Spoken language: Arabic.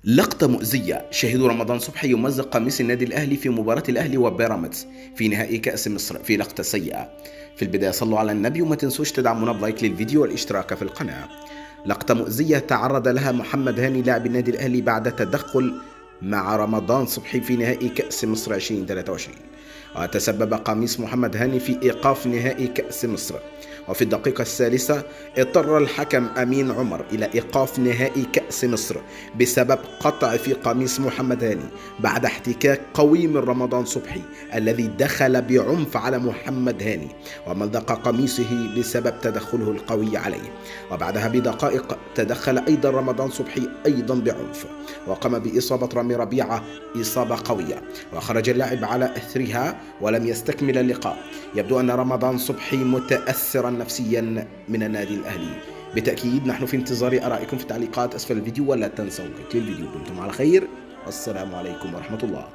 لقطة مؤذية. شاهدوا رمضان صبحي يمزق قميص النادي الأهلي في مباراة الأهلي وبيراميدز في نهائي كأس مصر في لقطة سيئة. في البداية صلوا على النبي وما تنسوش تدعمونا بلايك للفيديو والاشتراك في القناة. لقطة مؤذية تعرض لها محمد هاني لاعب النادي الأهلي بعد تدخل مع رمضان صبحي في نهائي كأس مصر 2023. وتسبب قميص محمد هاني في إيقاف نهائي كأس مصر، وفي الدقيقة الثالثة اضطر الحكم أمين عمر إلى إيقاف نهائي كأس مصر بسبب قطع في قميص محمد هاني بعد احتكاك قوي من رمضان صبحي الذي دخل بعنف على محمد هاني ومزق قميصه بسبب تدخله القوي عليه. وبعدها بدقائق تدخل أيضا رمضان صبحي أيضا بعنف وقام بإصابة رامي ربيعة إصابة قوية، وخرج اللاعب على أثرها ولم يستكمل اللقاء. يبدو أن رمضان صبحي متأثرا نفسيا من النادي الأهلي. بالتأكيد نحن في انتظار آرائكم في التعليقات أسفل الفيديو، ولا تنسوا لايك للفيديو. دمتم على خير والسلام عليكم ورحمة الله.